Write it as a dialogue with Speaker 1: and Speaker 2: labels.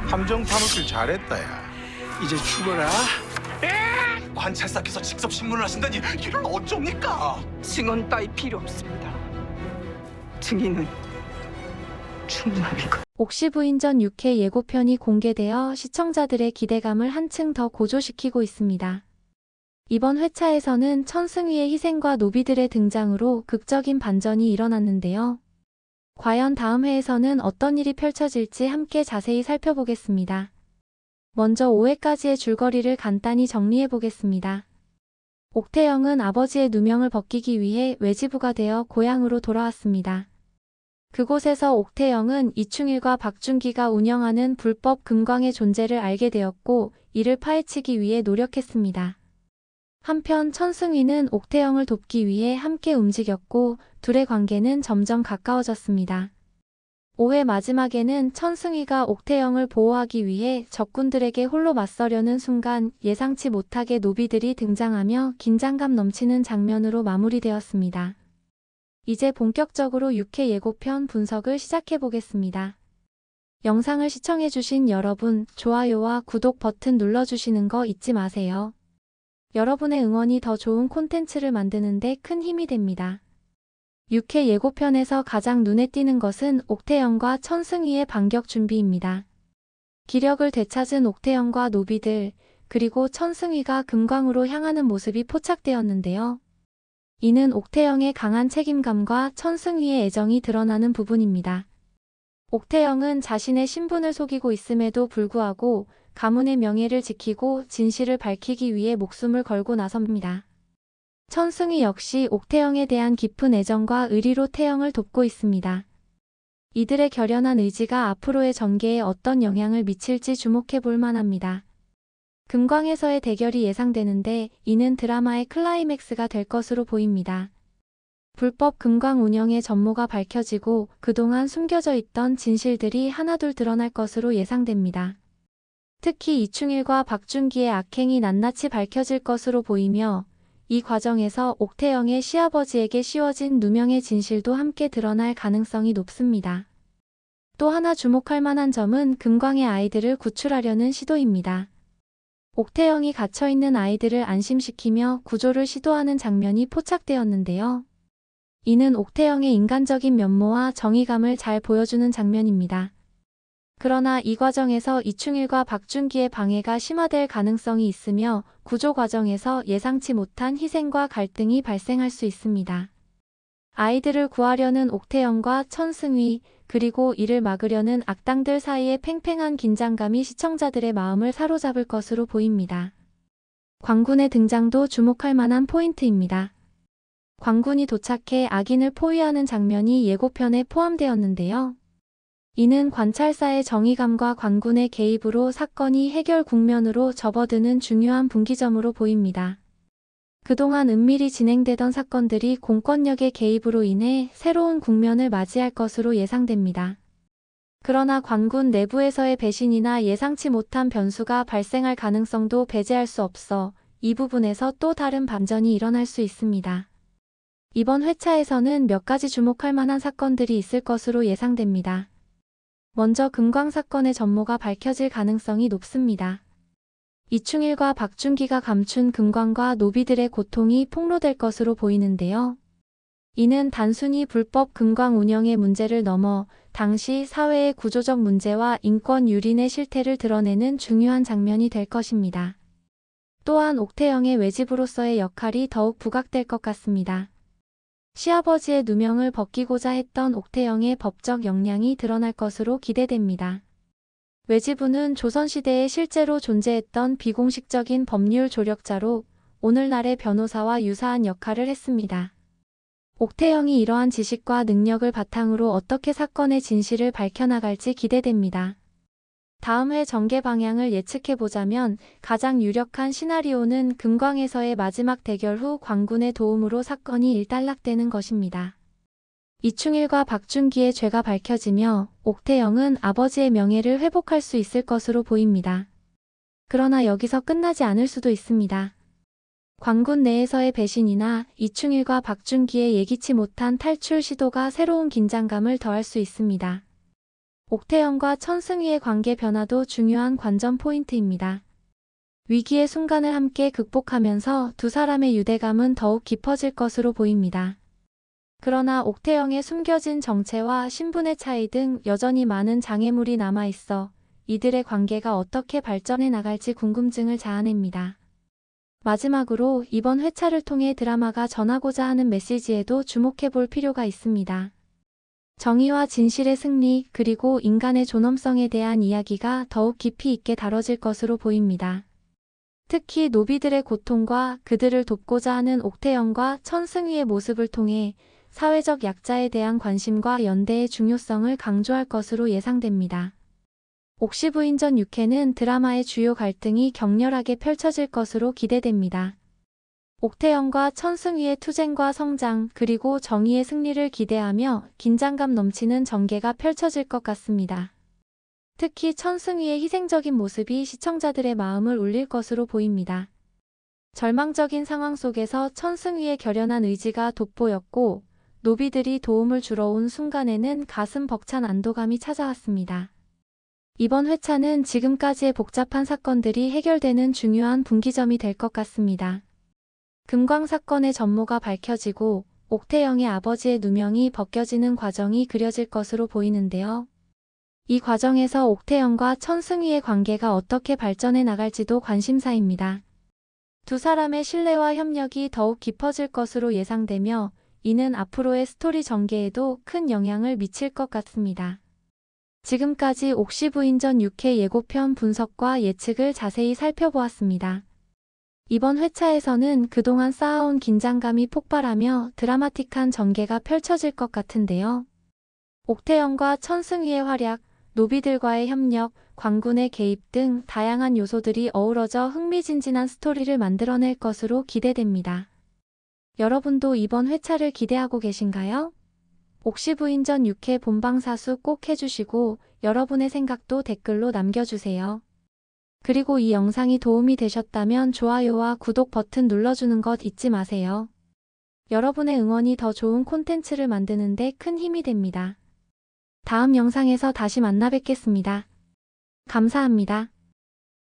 Speaker 1: 함정 파놓길 잘했다, 야. 이제 죽어라.
Speaker 2: 관찰사께서 직접 신문을 하신다니 이를 어쩝니까?
Speaker 3: 증언 따위 필요 없습니다. 증인은 충분합니까?
Speaker 4: 옥시 부인전 6회 예고편이 공개되어 시청자들의 기대감을 한층 더 고조시키고 있습니다. 이번 회차에서는 천승위의 희생과 노비들의 등장으로 극적인 반전이 일어났는데요. 과연 다음 회에서는 어떤 일이 펼쳐질지 함께 자세히 살펴보겠습니다. 먼저 5회까지의 줄거리를 간단히 정리해보겠습니다. 옥태영은 아버지의 누명을 벗기기 위해 외지부가 되어 고향으로 돌아왔습니다. 그곳에서 옥태영은 이충일과 박준기가 운영하는 불법 금광의 존재를 알게 되었고 이를 파헤치기 위해 노력했습니다. 한편 천승위는 옥태영을 돕기 위해 함께 움직였고 둘의 관계는 점점 가까워졌습니다. 5회 마지막에는 천승위가 옥태영을 보호하기 위해 적군들에게 홀로 맞서려는 순간 예상치 못하게 노비들이 등장하며 긴장감 넘치는 장면으로 마무리되었습니다. 이제 본격적으로 6회 예고편 분석을 시작해보겠습니다. 영상을 시청해주신 여러분, 좋아요와 구독 버튼 눌러주시는 거 잊지 마세요. 여러분의 응원이 더 좋은 콘텐츠를 만드는 데 큰 힘이 됩니다. 6회 예고편에서 가장 눈에 띄는 것은 옥태영과 천승위의 반격 준비입니다. 기력을 되찾은 옥태영과 노비들, 그리고 천승위가 금광으로 향하는 모습이 포착되었는데요. 이는 옥태영의 강한 책임감과 천승위의 애정이 드러나는 부분입니다. 옥태영은 자신의 신분을 속이고 있음에도 불구하고 가문의 명예를 지키고 진실을 밝히기 위해 목숨을 걸고 나섭니다. 천승위 역시 옥태영에 대한 깊은 애정과 의리로 태영을 돕고 있습니다. 이들의 결연한 의지가 앞으로의 전개에 어떤 영향을 미칠지 주목해 볼 만합니다. 금광에서의 대결이 예상되는데 이는 드라마의 클라이맥스가 될 것으로 보입니다. 불법 금광 운영의 전모가 밝혀지고 그동안 숨겨져 있던 진실들이 하나둘 드러날 것으로 예상됩니다. 특히 이충일과 박준기의 악행이 낱낱이 밝혀질 것으로 보이며 이 과정에서 옥태영의 시아버지에게 씌워진 누명의 진실도 함께 드러날 가능성이 높습니다. 또 하나 주목할 만한 점은 금광의 아이들을 구출하려는 시도입니다. 옥태영이 갇혀있는 아이들을 안심시키며 구조를 시도하는 장면이 포착되었는데요. 이는 옥태영의 인간적인 면모와 정의감을 잘 보여주는 장면입니다. 그러나 이 과정에서 이충일과 박준기의 방해가 심화될 가능성이 있으며 구조 과정에서 예상치 못한 희생과 갈등이 발생할 수 있습니다. 아이들을 구하려는 옥태영과 천승위, 그리고 이를 막으려는 악당들 사이의 팽팽한 긴장감이 시청자들의 마음을 사로잡을 것으로 보입니다. 광군의 등장도 주목할 만한 포인트입니다. 광군이 도착해 악인을 포위하는 장면이 예고편에 포함되었는데요. 이는 관찰사의 정의감과 광군의 개입으로 사건이 해결 국면으로 접어드는 중요한 분기점으로 보입니다. 그동안 은밀히 진행되던 사건들이 공권력의 개입으로 인해 새로운 국면을 맞이할 것으로 예상됩니다. 그러나 광군 내부에서의 배신이나 예상치 못한 변수가 발생할 가능성도 배제할 수 없어 이 부분에서 또 다른 반전이 일어날 수 있습니다. 이번 회차에서는 몇 가지 주목할 만한 사건들이 있을 것으로 예상됩니다. 먼저 금광 사건의 전모가 밝혀질 가능성이 높습니다. 이충일과 박준기가 감춘 금광과 노비들의 고통이 폭로될 것으로 보이는데요. 이는 단순히 불법 금광 운영의 문제를 넘어 당시 사회의 구조적 문제와 인권 유린의 실태를 드러내는 중요한 장면이 될 것입니다. 또한 옥태영의 외집으로서의 역할이 더욱 부각될 것 같습니다. 시아버지의 누명을 벗기고자 했던 옥태영의 법적 역량이 드러날 것으로 기대됩니다. 외지부는 조선시대에 실제로 존재했던 비공식적인 법률 조력자로 오늘날의 변호사와 유사한 역할을 했습니다. 옥태영이 이러한 지식과 능력을 바탕으로 어떻게 사건의 진실을 밝혀나갈지 기대됩니다. 다음 회 전개 방향을 예측해보자면 가장 유력한 시나리오는 금광에서의 마지막 대결 후 광군의 도움으로 사건이 일단락되는 것입니다. 이충일과 박준기의 죄가 밝혀지며 옥태영은 아버지의 명예를 회복할 수 있을 것으로 보입니다. 그러나 여기서 끝나지 않을 수도 있습니다. 광군 내에서의 배신이나 이충일과 박준기의 예기치 못한 탈출 시도가 새로운 긴장감을 더할 수 있습니다. 옥태영과 천승휘의 관계 변화도 중요한 관전 포인트입니다. 위기의 순간을 함께 극복하면서 두 사람의 유대감은 더욱 깊어질 것으로 보입니다. 그러나 옥태영의 숨겨진 정체와 신분의 차이 등 여전히 많은 장애물이 남아있어 이들의 관계가 어떻게 발전해 나갈지 궁금증을 자아냅니다. 마지막으로 이번 회차를 통해 드라마가 전하고자 하는 메시지에도 주목해 볼 필요가 있습니다. 정의와 진실의 승리, 그리고 인간의 존엄성에 대한 이야기가 더욱 깊이 있게 다뤄질 것으로 보입니다. 특히 노비들의 고통과 그들을 돕고자 하는 옥태영과 천승휘의 모습을 통해 사회적 약자에 대한 관심과 연대의 중요성을 강조할 것으로 예상됩니다. 옥시부인전 6회는 드라마의 주요 갈등이 격렬하게 펼쳐질 것으로 기대됩니다. 옥태영과 천승휘의 투쟁과 성장, 그리고 정의의 승리를 기대하며 긴장감 넘치는 전개가 펼쳐질 것 같습니다. 특히 천승휘의 희생적인 모습이 시청자들의 마음을 울릴 것으로 보입니다. 절망적인 상황 속에서 천승휘의 결연한 의지가 돋보였고, 노비들이 도움을 주러 온 순간에는 가슴 벅찬 안도감이 찾아왔습니다. 이번 회차는 지금까지의 복잡한 사건들이 해결되는 중요한 분기점이 될 것 같습니다. 금광 사건의 전모가 밝혀지고 옥태영의 아버지의 누명이 벗겨지는 과정이 그려질 것으로 보이는데요. 이 과정에서 옥태영과 천승휘의 관계가 어떻게 발전해 나갈지도 관심사입니다. 두 사람의 신뢰와 협력이 더욱 깊어질 것으로 예상되며 이는 앞으로의 스토리 전개에도 큰 영향을 미칠 것 같습니다. 지금까지 옥시부인전 6회 예고편 분석과 예측을 자세히 살펴보았습니다. 이번 회차에서는 그동안 쌓아온 긴장감이 폭발하며 드라마틱한 전개가 펼쳐질 것 같은데요. 옥태영과 천승휘의 활약, 노비들과의 협력, 관군의 개입 등 다양한 요소들이 어우러져 흥미진진한 스토리를 만들어낼 것으로 기대됩니다. 여러분도 이번 회차를 기대하고 계신가요? 옥시부인전 6회 본방사수 꼭 해주시고 여러분의 생각도 댓글로 남겨주세요. 그리고 이 영상이 도움이 되셨다면 좋아요와 구독 버튼 눌러주는 것 잊지 마세요. 여러분의 응원이 더 좋은 콘텐츠를 만드는 데 큰 힘이 됩니다. 다음 영상에서 다시 만나 뵙겠습니다. 감사합니다.